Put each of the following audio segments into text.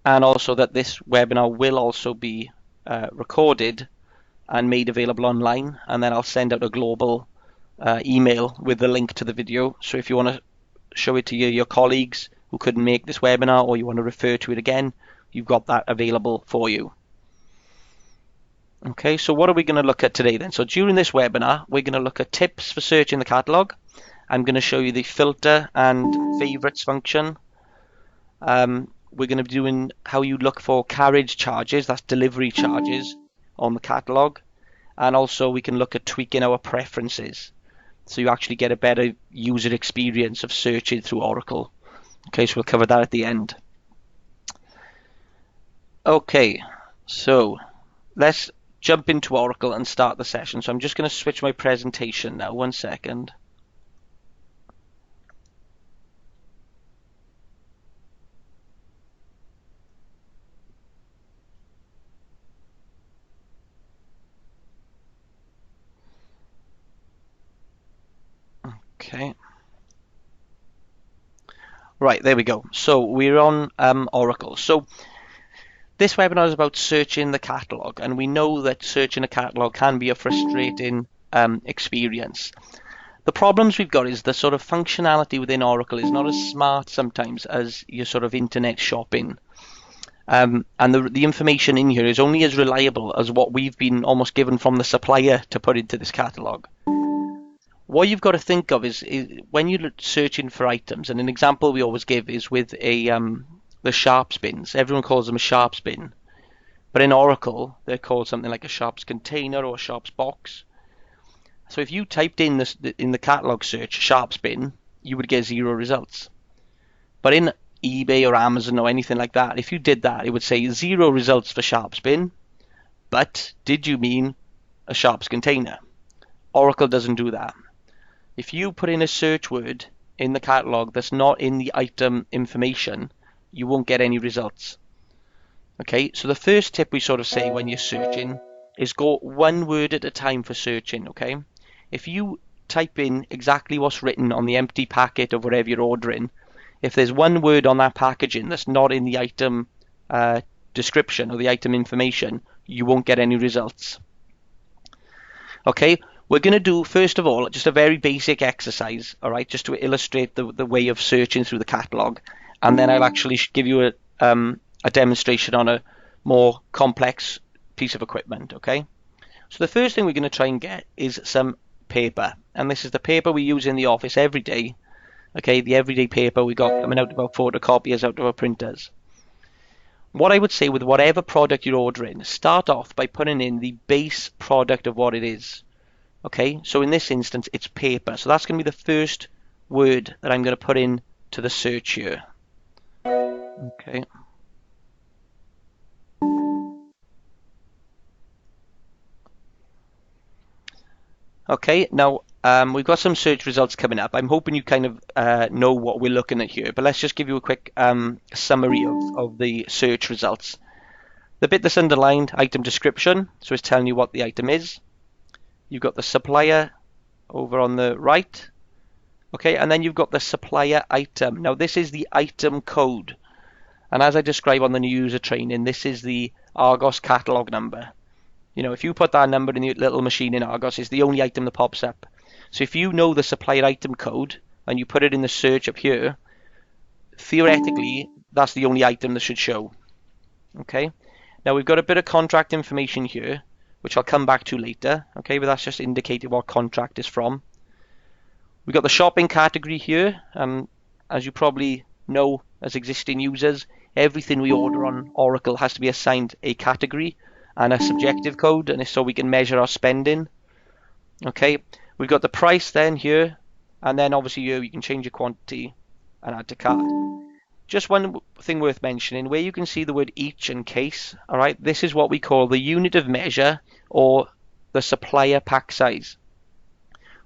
and also that this webinar will also be recorded and made available online, and then I'll send out a global email with the link to the video. So if you want to show it to your colleagues who couldn't make this webinar, or you want to refer to it again, you've got that available for you. Okay, so what are we going to look at today then? So during this webinar, we're going to look at tips for searching the catalog. I'm going to show you the filter and favorites function. We're going to be doing how you look for carriage charges, that's delivery charges, on the catalog. And also we can look at tweaking our preferences, so you actually get a better user experience of searching through Oracle. Okay, so we'll cover that at the end. Okay, so let's jump into Oracle and start the session. So I'm just going to switch my presentation now, 1 second. Okay. Right, there we go. So we're on Oracle. So this webinar is about searching the catalog, and we know that searching a catalog can be a frustrating experience. The problems we've got is the sort of functionality within Oracle is not as smart sometimes as your sort of internet shopping. And the information in here is only as reliable as what we've been almost given from the supplier to put into this catalog. What you've got to think of is when you're searching for items, and an example we always give is with the sharps bins. Everyone calls them a sharps bin, but in Oracle they're called something like a sharps container or a sharps box. So if you typed in the catalog search sharps bin, you would get 0 results. But in eBay or Amazon or anything like that, if you did that, it would say 0 results for sharps bin, but did you mean a sharps container? Oracle doesn't do that. If you put in a search word in the catalog that's not in the item information, you won't get any results. Okay, so the first tip we sort of say when you're searching is go 1 word at a time for searching. Okay, if you type in exactly what's written on the empty packet of whatever you're ordering, if there's 1 word on that packaging that's not in the item description or the item information, you won't get any results. Okay, we're going to do, first of all, just a very basic exercise, all right, just to illustrate the way of searching through the catalog, and then I'll actually give you a demonstration on a more complex piece of equipment. Okay, so the first thing we're going to try and get is some paper, and this is the paper we use in the office every day. Okay, the everyday paper we got coming out of our photocopiers, out of our printers. What I would say with whatever product you're ordering, start off by putting in the base product of what it is. Okay, so in this instance it's paper, so that's going to be the first word that I'm going to put in to the search here. Okay. Okay, now we've got some search results coming up. I'm hoping you kind of know what we're looking at here, but let's just give you a quick summary of the search results. The bit that's underlined, item description, so it's telling you what the item is. You've got the supplier over on the right. Okay, and then you've got the supplier item. Now this is the item code. And as I describe on the new user training, this is the Argos catalog number. You know, if you put that number in the little machine in Argos, it's the only item that pops up. So if you know the supplier item code and you put it in the search up here, theoretically, that's the only item that should show. Okay, now we've got a bit of contract information here, which I'll come back to later. Okay, but that's just indicating what contract is from. We've got the shopping category here. As you probably know as existing users, everything we order on Oracle has to be assigned a category and a subjective code, and so we can measure our spending. Okay, we've got the price then here, and then obviously here you can change your quantity and add to cart. Just one thing worth mentioning, where you can see the word each and case, all right, this is what we call the unit of measure or the supplier pack size.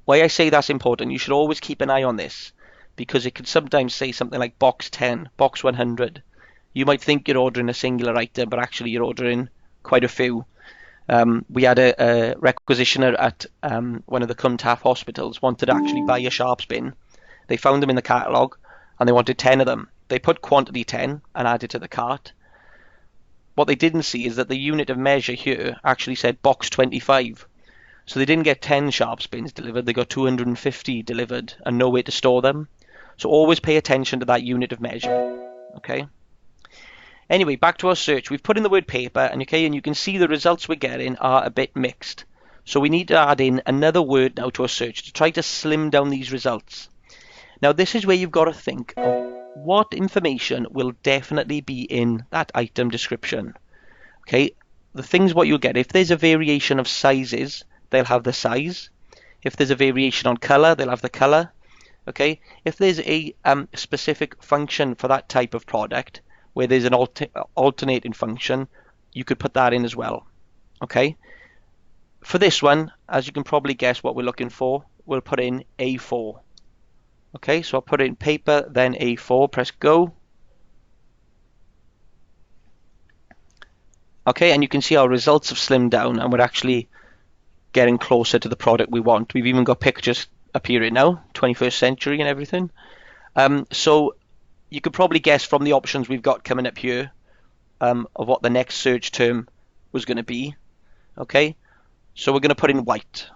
Why I say that's important, you should always keep an eye on this, because it could sometimes say something like box 10, box 100. You might think you're ordering a singular item, but actually you're ordering quite a few. We had a requisitioner at one of the Cumtaff hospitals wanted to actually buy a sharps bin. They found them in the catalogue and they wanted 10 of them. They put quantity 10 and added to the cart. what they didn't see is that the unit of measure here actually said box 25. So they didn't get 10 sharp spins delivered, they got 250 delivered and no way to store them. So always pay attention to that unit of measure. Okay. Anyway, back to our search. We've put in the word paper, and you can see the results we're getting are a bit mixed. So we need to add in another word now to our search to try to slim down these results. Now this is where you've got to think of what information will definitely be in that item description. Okay, the things what you'll get, if there's a variation of sizes, they'll have the size. If there's a variation on color, they'll have the color. Okay, if there's a specific function for that type of product, where there's an alternating function, you could put that in as well. Okay, for this one, as you can probably guess what we're looking for, we'll put in A4. Okay, so I'll put in paper, then A4, press go. Okay, and you can see our results have slimmed down and we're actually getting closer to the product we want. We've even got pictures appearing now, 21st century and everything. So you could probably guess from the options we've got coming up here of what the next search term was going to be. Okay, so we're going to put in white.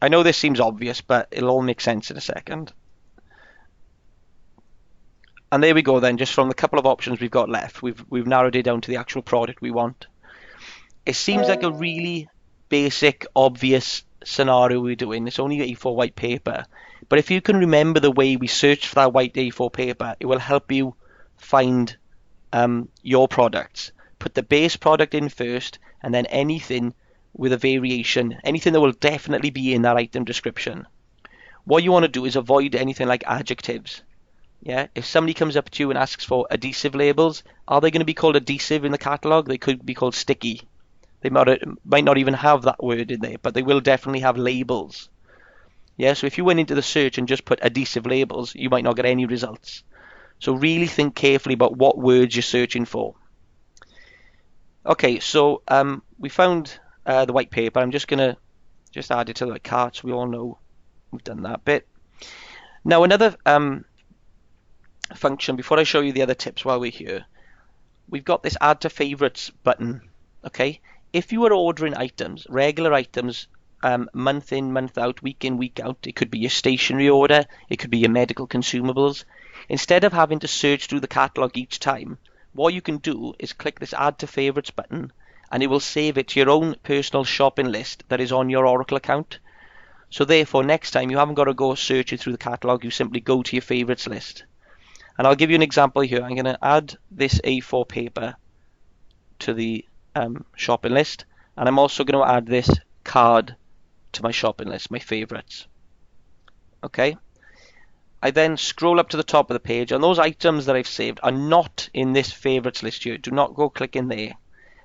I know this seems obvious, but it'll all make sense in a second. And there we go then, just from the couple of options we've got left, we've narrowed it down to the actual product we want. It seems like a really basic, obvious scenario we're doing. It's only A4 white paper. But if you can remember the way we searched for that white A4 paper, it will help you find your products. Put the base product in first, and then anything with a variation, anything that will definitely be in that item description. What you want to do is avoid anything like adjectives. Yeah, if somebody comes up to you and asks for adhesive labels, are they going to be called adhesive in the catalogue? They could be called sticky. They might not even have that word in there, but they will definitely have labels. Yeah, so if you went into the search and just put adhesive labels, you might not get any results. So really think carefully about what words you're searching for. Okay, so we found the white paper. I'm just going to add it to the cart so we all know we've done that bit. Now another function, before I show you the other tips while we're here, we've got this add to favorites button. Okay, if you were ordering items, regular items, month in, month out, week in, week out, it could be your stationery order, it could be your medical consumables. Instead of having to search through the catalogue each time, what you can do is click this add to favorites button and it will save it to your own personal shopping list that is on your Oracle account. So therefore next time you haven't got to go searching through the catalogue, you simply go to your favorites list. And I'll give you an example here. I'm going to add this A4 paper to the shopping list, and I'm also going to add this card to my shopping list, my favorites. Okay. I then scroll up to the top of the page, and those items that I've saved are not in this favorites list here. Do not go click in there.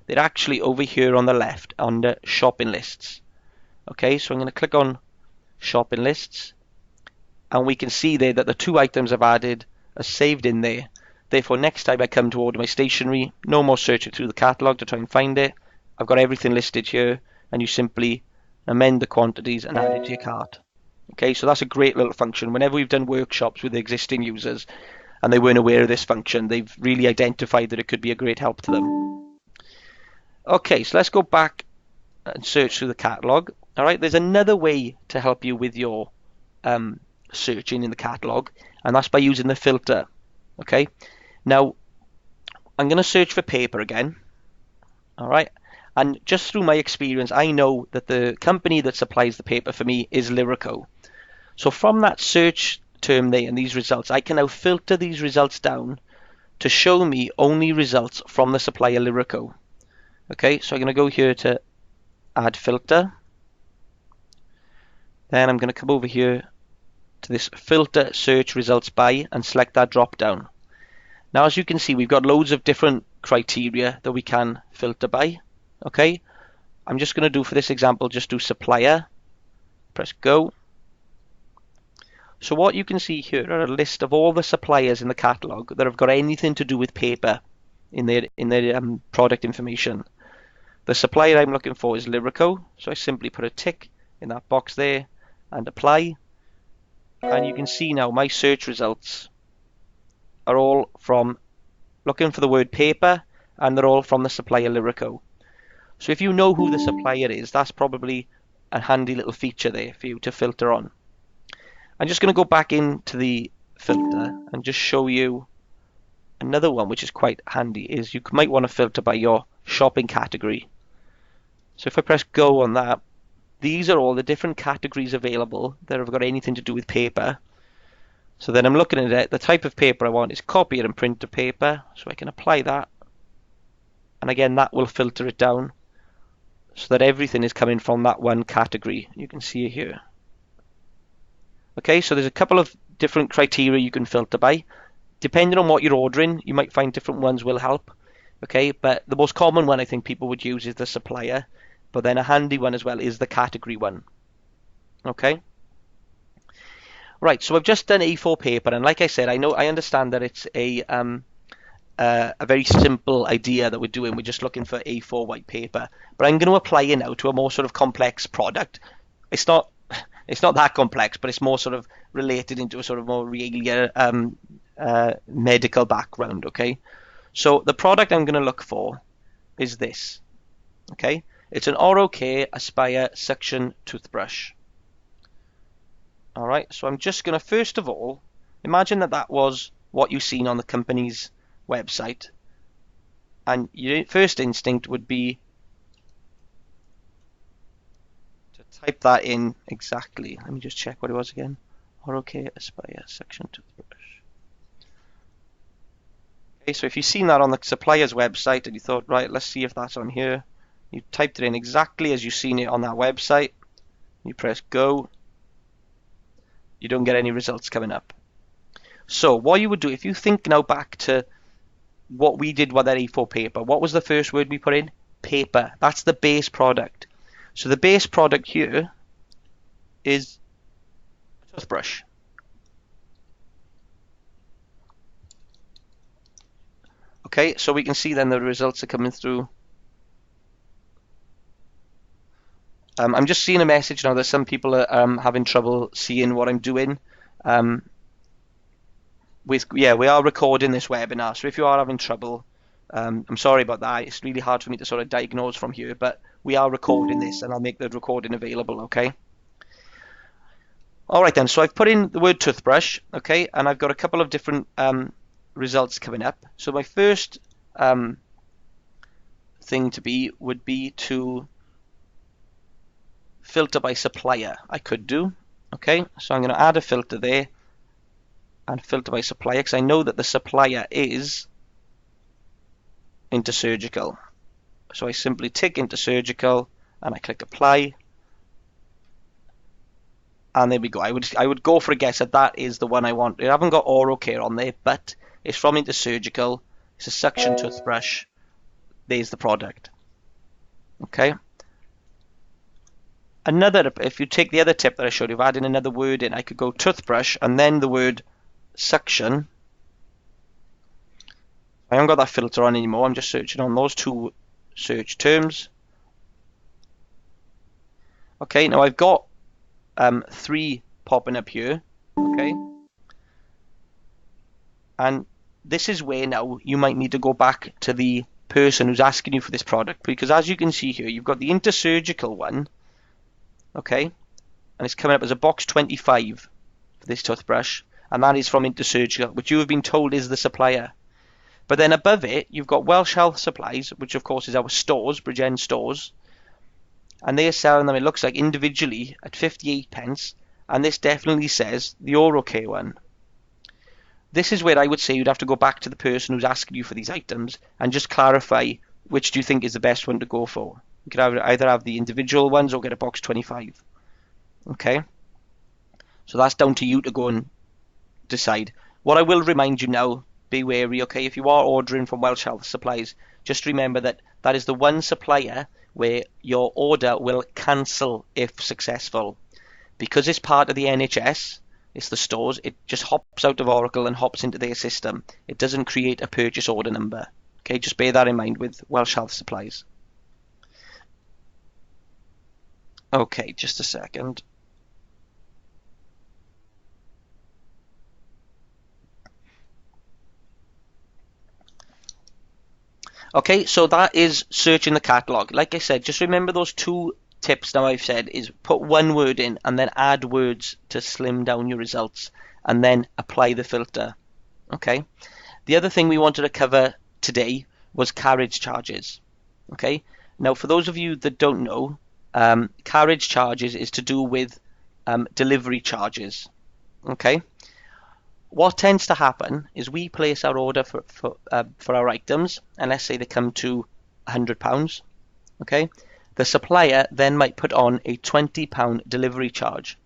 They're actually over here on the left under shopping lists. Okay, so I'm going to click on shopping lists, and we can see there that the two items I've added are saved in there. Therefore next time I come to order my stationery, no more searching through the catalogue to try and find it. I've got everything listed here, and you simply amend the quantities and add it to your cart. Okay, so that's a great little function. Whenever we've done workshops with existing users and they weren't aware of this function, they've really identified that it could be a great help to them. Okay, so let's go back and search through the catalogue. Alright, there's another way to help you with your searching in the catalogue, and that's by using the filter. Okay, now I'm going to search for paper again. Alright, and just through my experience, I know that the company that supplies the paper for me is Lyrico. So from that search term there and these results, I can now filter these results down to show me only results from the supplier Lyrico. Okay, so I'm going to go here to add filter. Then I'm going to come over here to this filter search results by and select that drop down. Now as you can see, we've got loads of different criteria that we can filter by. Okay, I'm just going to do, for this example, just do supplier, press go. So what you can see here are a list of all the suppliers in the catalogue that have got anything to do with paper in their product information. The supplier I'm looking for is Lyrico, so I simply put a tick in that box there and apply. And you can see now my search results are all from looking for the word paper and they're all from the supplier Lyrico. So if you know who the supplier is, that's probably a handy little feature there for you to filter on. I'm just going to go back into the filter and just show you another one which is quite handy. Is you might want to filter by your shopping category. So if I press go on that, these are all the different categories available that have got anything to do with paper. So then I'm looking at it, the type of paper I want is copier and printer paper, so I can apply that. And again, that will filter it down so that everything is coming from that one category. You can see it here. Okay, so there's a couple of different criteria you can filter by. Depending on what you're ordering, you might find different ones will help. Okay, but the most common one I think people would use is the supplier, but then a handy one as well is the category one. Okay. Right, so I've just done A4 paper, and like I said, I understand that it's a very simple idea that we're doing. We're just looking for A4 white paper, but I'm going to apply it now to a more sort of complex product. It's not that complex, but it's more sort of related into a sort of more realia medical background. Okay, so the product I'm going to look for is this. Okay, it's an Oral Care Aspire suction toothbrush. All right, so I'm just going to first of all imagine that was what you've seen on the company's website, and your first instinct would be to type that in exactly. Let me just check what it was again. Oral Care Aspire suction toothbrush. Okay, so if you've seen that on the supplier's website and you thought, right, let's see if that's on here, you typed it in exactly as you've seen it on that website, you press go, you don't get any results coming up. So what you would do, if you think now back to what we did with that A4 paper, what was the first word we put in? Paper. That's the base product. So the base product here is a toothbrush. Okay, so we can see then the results are coming through. I'm just seeing a message now that some people are having trouble seeing what I'm doing. We are recording this webinar, so if you are having trouble, I'm sorry about that. It's really hard for me to sort of diagnose from here, but we are recording this, and I'll make the recording available, okay? All right then, so I've put in the word toothbrush, okay, and I've got a couple of different results coming up. So my first thing would be to filter by supplier. I could do, okay, so I'm going to add a filter there and filter by supplier, because I know that the supplier is Intersurgical. So I simply tick Intersurgical and I click apply, and there we go. I would go for a guess that is the one I want. I haven't got Oral Care on there, but it's from Intersurgical. It's a suction toothbrush. There's the product. Okay. If you take the other tip that I showed you, of adding another word in, I could go toothbrush and then the word suction. I haven't got that filter on anymore. I'm just searching on those two search terms. Okay, now I've got 3 popping up here. Okay, and this is where now you might need to go back to the person who's asking you for this product, because as you can see here, you've got the Intersurgical one. Okay, and it's coming up as a box 25 for this toothbrush, and that is from Intersurgical, which you have been told is the supplier. But then above it, you've got Welsh Health Supplies, which of course is our stores, Bridgend stores, and they are selling them, it looks like, individually at 58p, and this definitely says the Oral Care one. This is where I would say you'd have to go back to the person who's asking you for these items and just clarify which do you think is the best one to go for. You could either have the individual ones or get a box 25. Okay, so that's down to you to go and decide. What I will remind you now, be wary, okay, if you are ordering from Welsh Health Supplies, just remember that that is the one supplier where your order will cancel if successful. Because it's part of the NHS, it's the stores, it just hops out of Oracle and hops into their system. It doesn't create a purchase order number. Okay, just bear that in mind with Welsh Health Supplies. Okay, just a second. Okay, so that is searching the catalog. Like I said, just remember those two tips now I've said is put one word in and then add words to slim down your results and then apply the filter. Okay. The other thing we wanted to cover today was carriage charges. Okay. Now, for those of you that don't know, carriage charges is to do with delivery charges. Okay. What tends to happen is we place our order for our items, and let's say they come to £100. Okay. The supplier then might put on a £20 delivery charge.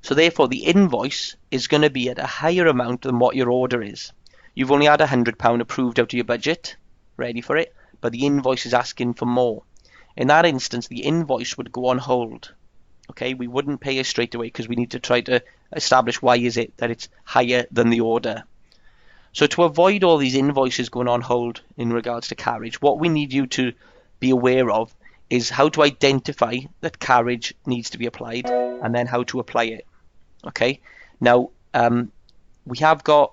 So therefore, the invoice is going to be at a higher amount than what your order is. You've only had £100 approved out of your budget, ready for it, but the invoice is asking for more. In that instance, the invoice would go on hold. Okay, we wouldn't pay it straight away because we need to try to establish why is it that it's higher than the order. So to avoid all these invoices going on hold in regards to carriage, what we need you to be aware of is how to identify that carriage needs to be applied and then how to apply it. Okay, now we have got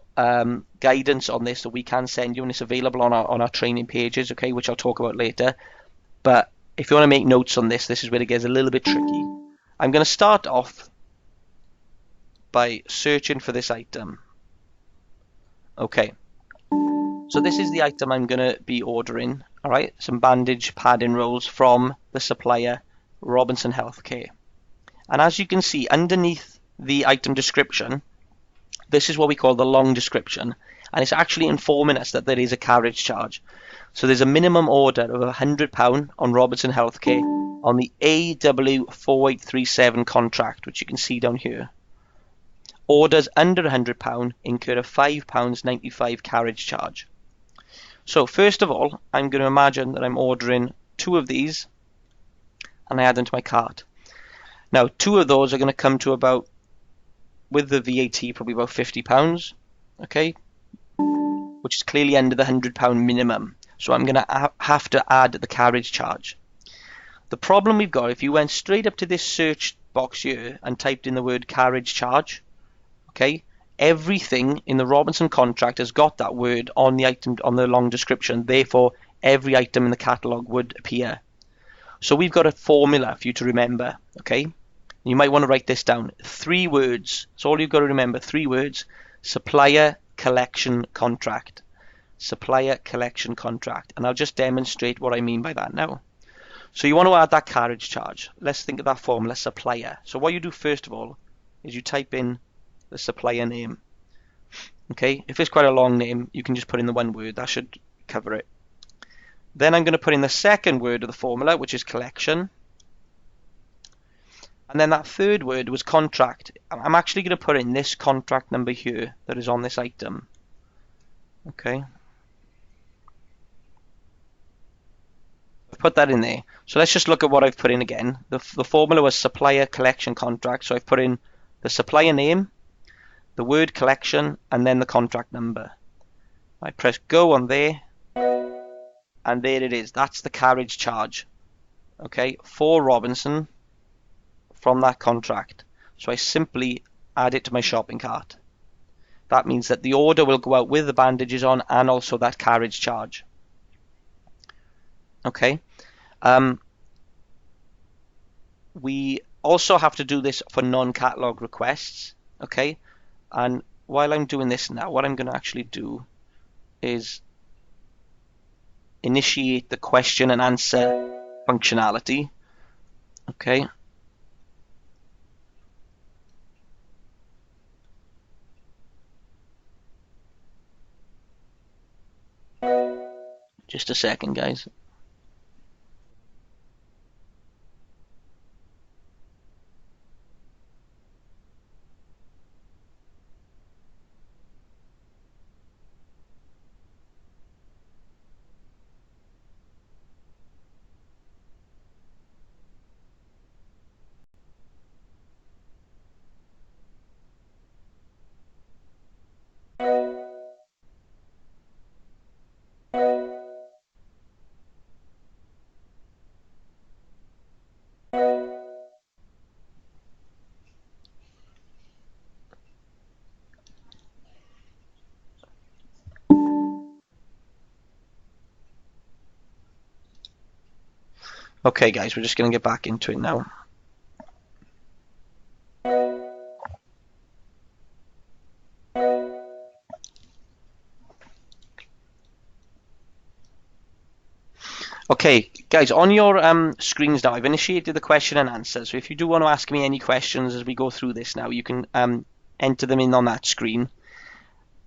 guidance on this that we can send you, and it's available on our training pages, okay, which I'll talk about later. But if you want to make notes on this, this is where it gets a little bit tricky. I'm going to start off by searching for this item. Okay, so this is the item I'm going to be ordering. All right, some bandage padding rolls from the supplier Robinson Healthcare. And as you can see underneath the item description, this is what we call the long description, and it's actually informing us that there is a carriage charge. So there's a minimum order of £100 on Robinson Healthcare on the AW4837 contract, which you can see down here. Orders under £100 incur a £5.95 carriage charge. So first of all, I'm going to imagine that I'm ordering 2 of these and I add them to my cart. Now 2 of those are going to come to about, with the VAT, probably about £50, okay, which is clearly under the £100 minimum. So I'm going to have to add the carriage charge. The problem we've got, if you went straight up to this search box here and typed in the word carriage charge, okay, everything in the Robinson contract has got that word on the item, on the long description. Therefore, every item in the catalogue would appear. So we've got a formula for you to remember, okay? You might want to write this down. 3 words. So all you've got to remember, 3 words. Supplier collection contract. Supplier collection contract. And I'll just demonstrate what I mean by that now. So you want to add that carriage charge. Let's think of that formula, supplier. So what you do first of all is you type in the supplier name. Okay, if it's quite a long name, you can just put in the 1 word. That should cover it. Then I'm going to put in the second word of the formula, which is collection. And then that third word was contract. I'm actually going to put in this contract number here that is on this item. Okay. I've put that in there. So let's just look at what I've put in again. The formula was supplier collection contract. So I've put in the supplier name, the word collection, and then the contract number. I press go on there. And there it is. That's the carriage charge. Okay. For Robinson from that contract. So I simply add it to my shopping cart. That means that the order will go out with the bandages on and also that carriage charge. Okay. We also have to do this for non-catalog requests. Okay. And while I'm doing this now, what I'm going to actually do is initiate the question and answer functionality. Okay. Just a second, guys. Okay guys, we're just going to get back into it now. Okay, guys, on your screens now, I've initiated the question and answer. So if you do want to ask me any questions as we go through this now, you can enter them in on that screen.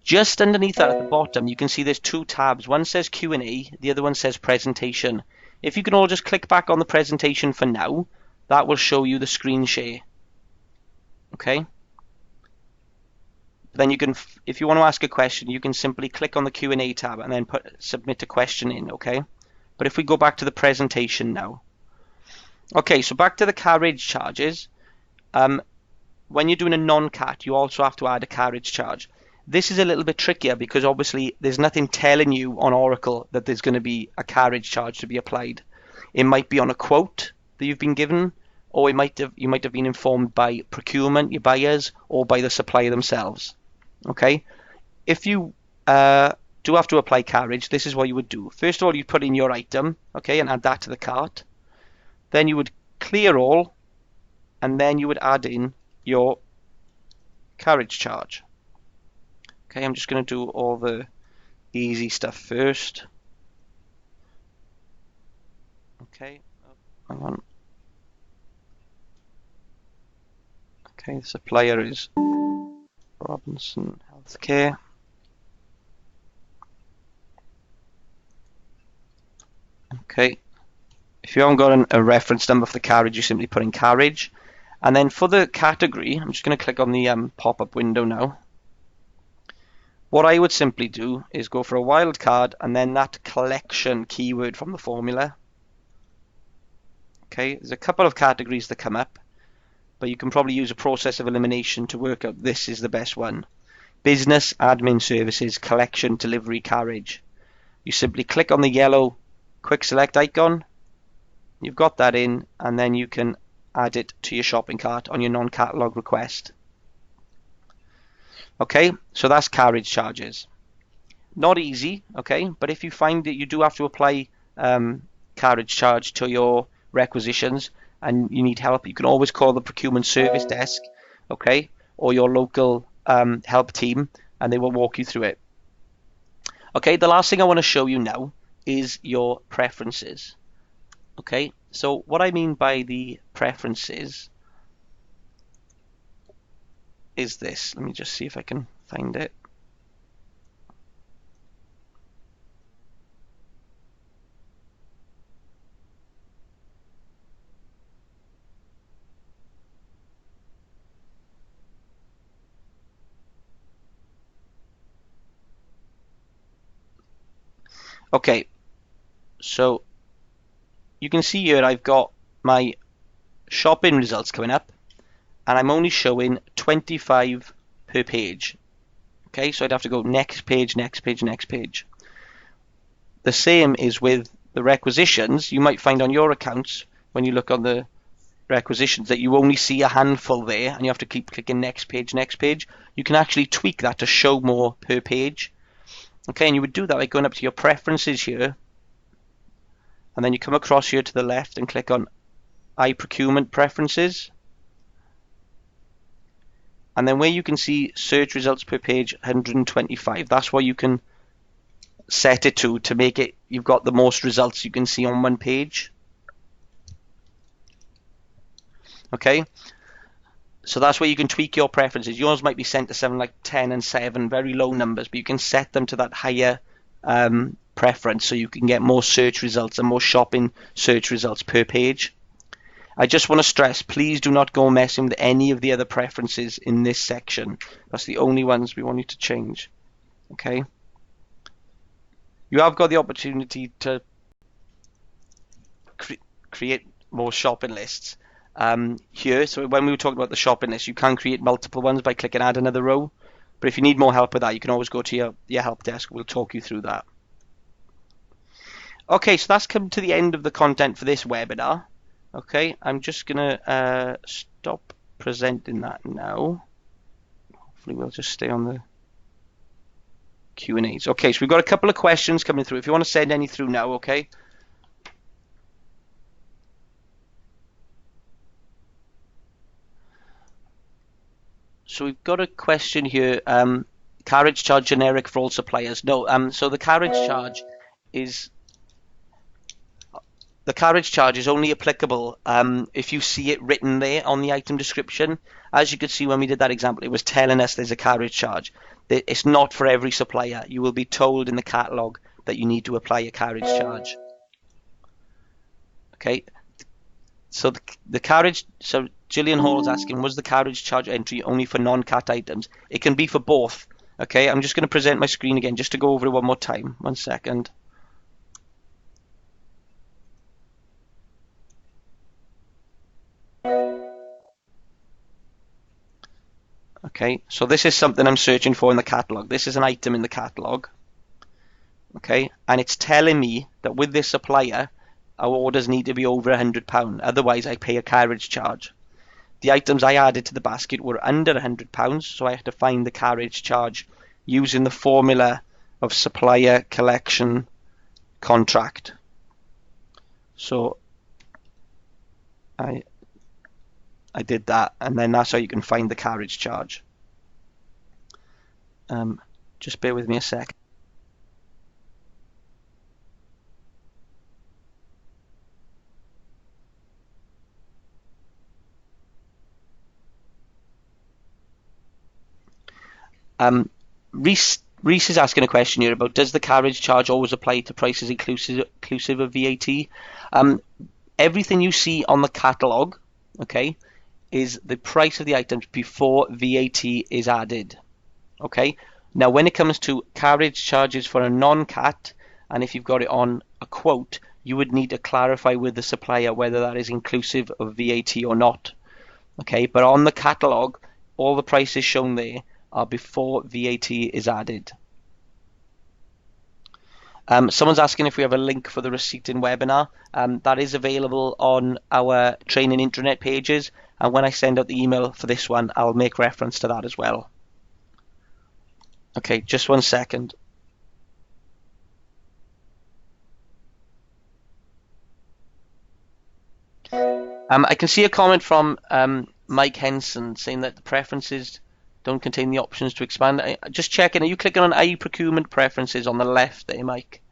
Just underneath that at the bottom, you can see there's two tabs. One says Q&A, the other one says presentation. If you can all just click back on the presentation for now, that will show you the screen share. Okay? Then you can, if you want to ask a question, you can simply click on the Q&A tab and then submit a question in, okay? But if we go back to the presentation now. Okay, so back to the carriage charges. When you're doing a non-cat, you also have to add a carriage charge. This is a little bit trickier because obviously there's nothing telling you on Oracle that there's going to be a carriage charge to be applied. It might be on a quote that you've been given, or you might have been informed by procurement, your buyers, or by the supplier themselves. Okay, if you do have to apply carriage, this is what you would do. First of all, you put in your item, okay, and add that to the cart. Then you would clear all, and then you would add in your carriage charge. Okay, I'm just going to do all the easy stuff first. Okay, hang on. Okay, the supplier is Robinson Healthcare. Okay, if you haven't got a reference number for the carriage, you simply put in carriage. And then for the category, I'm just going to click on the pop-up window now. What I would simply do is go for a wildcard and then that collection keyword from the formula. Okay, there's a couple of categories that come up, but you can probably use a process of elimination to work out this is the best one. Business, admin services, collection, delivery, carriage. You simply click on the yellow quick select icon. You've got that in, and then you can add it to your shopping cart on your non-catalog request. Okay, so that's carriage charges. Not easy, okay, but if you find that you do have to apply carriage charge to your requisitions and you need help, you can always call the procurement service desk, okay, or your local help team, and they will walk you through it. Okay, the last thing I want to show you now is your preferences. Okay, so what I mean by the preferences is this. Let me just see if I can find it. Okay, so you can see here I've got my shopping results coming up, and I'm only showing 25 per page. Okay, so I'd have to go next page, next page, next page. The same is with the requisitions. You might find on your accounts when you look on the requisitions that you only see a handful there and you have to keep clicking next page, next page. You can actually tweak that to show more per page. Okay, and you would do that by going up to your preferences here, and then you come across here to the left and click on iProcurement preferences. And then where you can see search results per page 125, that's what you can set it to make it, you've got the most results you can see on one page. Okay, so that's where you can tweak your preferences. Yours might be set to something like 10 and 7, very low numbers, but you can set them to that higher preference so you can get more search results and more shopping search results per page. I just want to stress, please do not go messing with any of the other preferences in this section. That's the only ones we want you to change. Okay. You have got the opportunity to create more shopping lists here. So when we were talking about the shopping list, you can create multiple ones by clicking add another row. But if you need more help with that, you can always go to your help desk. We'll talk you through that. Okay, so that's come to the end of the content for this webinar. Okay, I'm just going to stop presenting that now. Hopefully we'll just stay on the Q&As. Okay, so we've got a couple of questions coming through. If you want to send any through now, okay? So we've got a question here. Carriage charge generic for all suppliers? No. So is the carriage charge is only applicable if you see it written there on the item description. As you could see when we did that example, it was telling us there's a carriage charge. It's not for every supplier. You will be told in the catalogue that you need to apply a carriage charge. Okay. So the carriage. So Gillian Hall's asking, was the carriage charge entry only for non-cat items? It can be for both. Okay. I'm just going to present my screen again just to go over it one more time. 1 second. Okay, so this is something I'm searching for in the catalog. This is an item in the catalog. Okay, and it's telling me that with this supplier, our orders need to be over £100. Otherwise, I pay a carriage charge. The items I added to the basket were under £100, so I had to find the carriage charge using the formula of supplier collection contract. So I did that, and then that's how you can find the carriage charge. Just bear with me a sec. Reese is asking a question here about, does the carriage charge always apply to prices inclusive of VAT? Everything you see on the catalogue, okay, is the price of the items before VAT is added. Okay. Now, when it comes to carriage charges for a non-cat, and if you've got it on a quote, you would need to clarify with the supplier whether that is inclusive of VAT or not. Okay, but on the catalogue, all the prices shown there are before VAT is added. Someone's asking if we have a link for the receipt in webinar. That is available on our training intranet pages, and when I send out the email for this one, I'll make reference to that as well. Okay, just 1 second. I can see a comment from Mike Henson saying that the preferences don't contain the options to expand. Just checking, are you clicking on iProcurement preferences on the left there, Mike?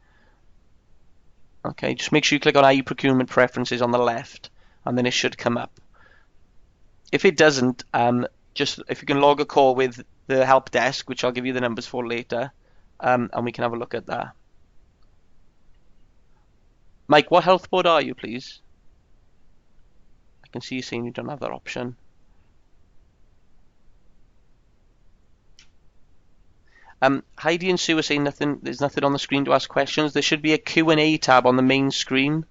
Okay, just make sure you click on iProcurement preferences on the left, and then it should come up. If it doesn't, just if you can log a call with the help desk, which I'll give you the numbers for later, and we can have a look at that. Mike, what health board are you, please? I can see you saying you don't have that option. Heidi and Sue are saying there's nothing on the screen to ask questions. There should be a Q&A tab on the main screen.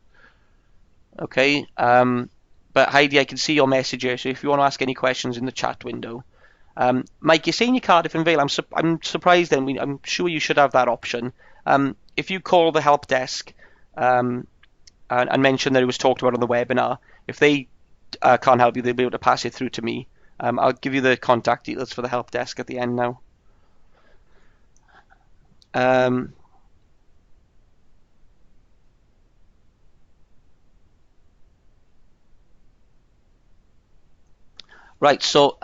Okay. But Heidi, I can see your message here, so if you want to ask any questions in the chat window. Mike, you're saying you Cardiff and Vale. I'm surprised then. I'm sure you should have that option. If you call the help desk and mention that it was talked about on the webinar, if they can't help you, they'll be able to pass it through to me. I'll give you the contact details for the help desk at the end now. Right, so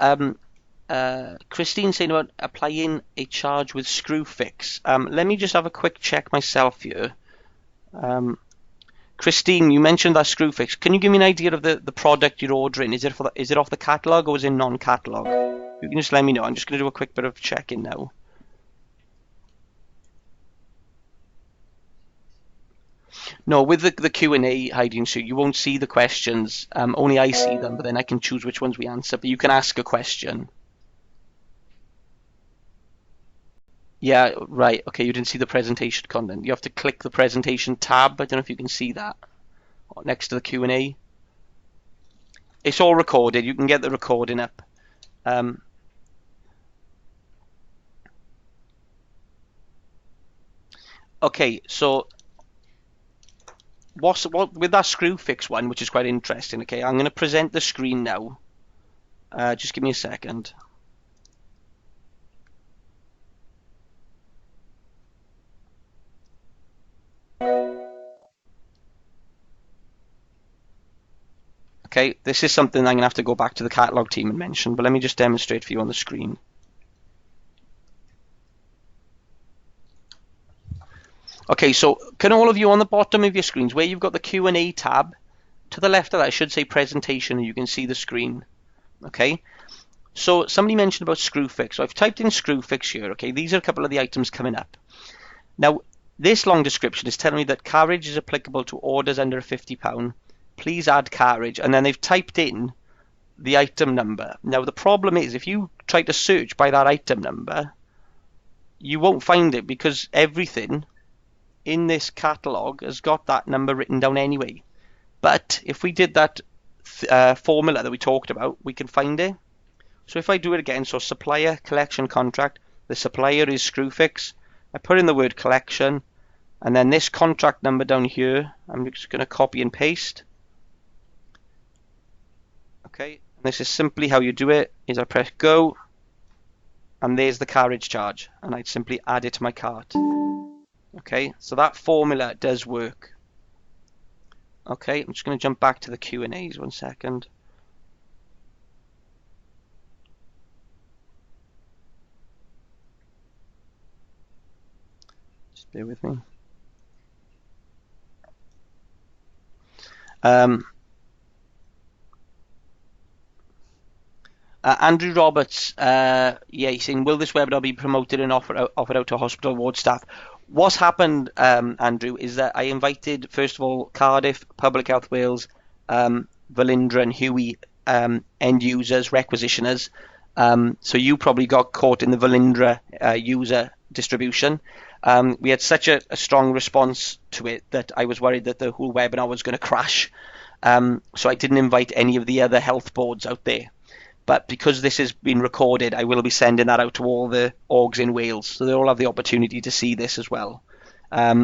Christine saying about applying a charge with Screwfix. Let me just have a quick check myself here. Christine, you mentioned that Screwfix. Can you give me an idea of the product you're ordering? Is it off the catalogue or is it non-catalogue? You can just let me know. I'm just going to do a quick bit of checking now. No, with the Q&A, Heidi and Sue, you won't see the questions. Only I see them, but then I can choose which ones we answer. But you can ask a question. Yeah, right. Okay, you didn't see the presentation content. You have to click the presentation tab. I don't know if you can see that next to the Q&A. It's all recorded. You can get the recording up. Okay, so what with that Screwfix one, which is quite interesting. Okay, I'm going to present the screen now. Just give me a second. Okay, this is something I'm going to have to go back to the catalog team and mention, but let me just demonstrate for you on the screen. Okay, so can all of you on the bottom of your screens, where you've got the Q&A tab, to the left of that, it should say presentation, and you can see the screen. Okay, so somebody mentioned about Screwfix. So I've typed in Screwfix here. Okay, these are a couple of the items coming up. Now, this long description is telling me that carriage is applicable to orders under £50. Please add carriage, and then they've typed in the item number. Now, the problem is if you try to search by that item number, you won't find it because everything in this catalog has got that number written down anyway. But if we did that formula that we talked about, we can find it. So if I do it again, so supplier collection contract, the supplier is Screwfix. I put in the word collection, and then this contract number down here, I'm just going to copy and paste. Okay, and this is simply how you do it, is I press go, and there's the carriage charge, and I'd simply add it to my cart. Okay, so that formula does work. Okay, I'm just going to jump back to the Q&As 1 second. Just bear with me. Andrew Roberts, he's saying, will this webinar be promoted and offered out to hospital ward staff? What's happened, Andrew, is that I invited, first of all, Cardiff, Public Health Wales, Velindre and Huey end users, requisitioners. So you probably got caught in the Velindre user distribution. We had such a strong response to it that I was worried that the whole webinar was going to crash. So I didn't invite any of the other health boards out there. But because this has been recorded, I will be sending that out to all the orgs in Wales, so they'll all have the opportunity to see this as well.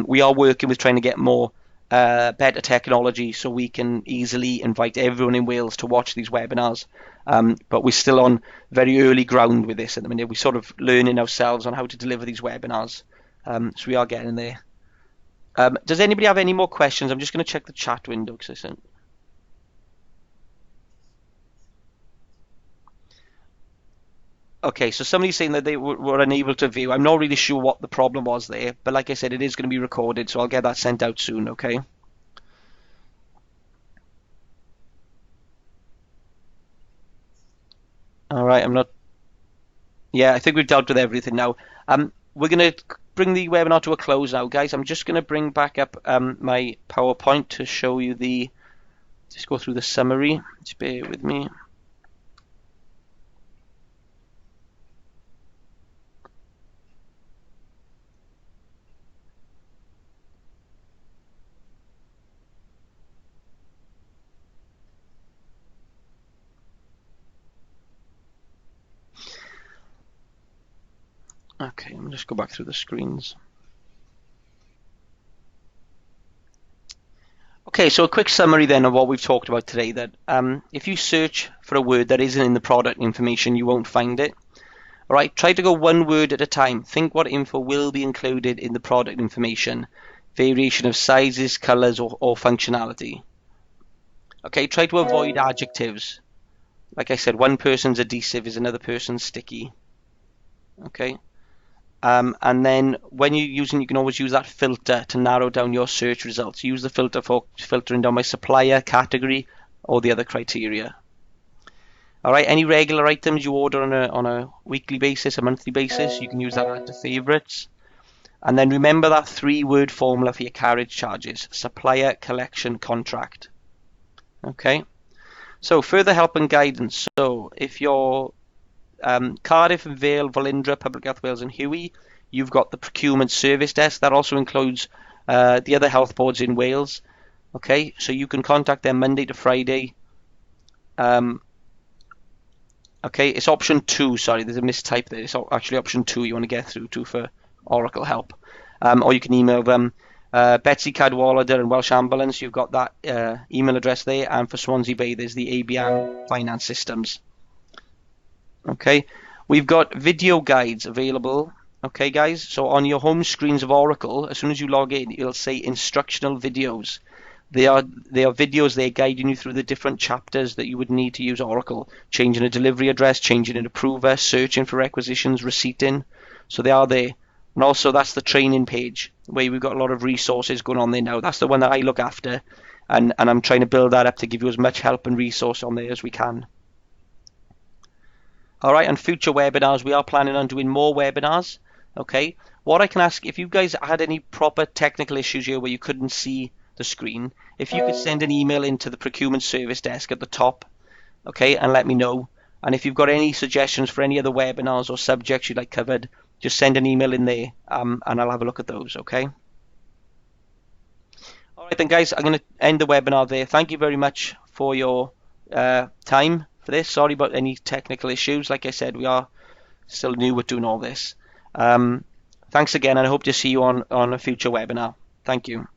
We are working with trying to get more better technology so we can easily invite everyone in Wales to watch these webinars. But we're still on very early ground with this at the minute. We're sort of learning ourselves on how to deliver these webinars. So we are getting there. Does anybody have any more questions? I'm just going to check the chat window because I sent... Okay, so somebody's saying that they were unable to view. I'm not really sure what the problem was there, but like I said, it is going to be recorded, so I'll get that sent out soon, okay? All right, I'm not... Yeah, I think we've dealt with everything now. We're going to bring the webinar to a close now, guys. I'm just going to bring back up my PowerPoint to show you the... Just go through the summary. Just bear with me. Okay, let me just go back through the screens. Okay, so a quick summary then of what we've talked about today, that if you search for a word that isn't in the product information, you won't find it. All right, try to go one word at a time. Think what info will be included in the product information, variation of sizes, colors, or functionality. Okay, try to avoid adjectives. Like I said, one person's adhesive is another person's sticky. Okay. And then when you're using, you can always use that filter to narrow down your search results. Use the filter for filtering down by supplier, category, or the other criteria. All right, any regular items you order on a weekly basis, a monthly basis, you can use that under favorites. And then remember that 3-word formula for your carriage charges: supplier, collection, contract. Okay, so further help and guidance. So if you're Cardiff, Vale, Velindre, Public Health Wales and Huey, you've got the procurement service desk. That also includes the other health boards in Wales. Okay, so you can contact them Monday to Friday. Okay, it's option 2. Sorry, there's a mistype there. It's actually option 2 you want to get through to for Oracle help. Or you can email them. Betsy Cadwallader and Welsh Ambulance, you've got that email address there. And for Swansea Bay, there's the ABM Finance Systems. Okay, we've got video guides available. Okay, guys, so on your home screens of Oracle, as soon as you log in, it'll say instructional videos. They are videos there guiding you through the different chapters that you would need to use Oracle. Changing a delivery address, changing an approver, searching for requisitions, receipting. So they are there. And also that's the training page where we've got a lot of resources going on there now. That's the one that I look after, and I'm trying to build that up to give you as much help and resource on there as we can. All right, and future webinars, we are planning on doing more webinars. Okay, what I can ask, if you guys had any proper technical issues here where you couldn't see the screen, if you could send an email into the procurement service desk at the top, okay, and let me know. And if you've got any suggestions for any other webinars or subjects you'd like covered, just send an email in there, and I'll have a look at those, okay? All right then, guys, I'm going to end the webinar there. Thank you very much for your time for this. Sorry about any technical issues. Like I said, we are still new at doing all this. Thanks again, and I hope to see you on a future webinar. Thank you.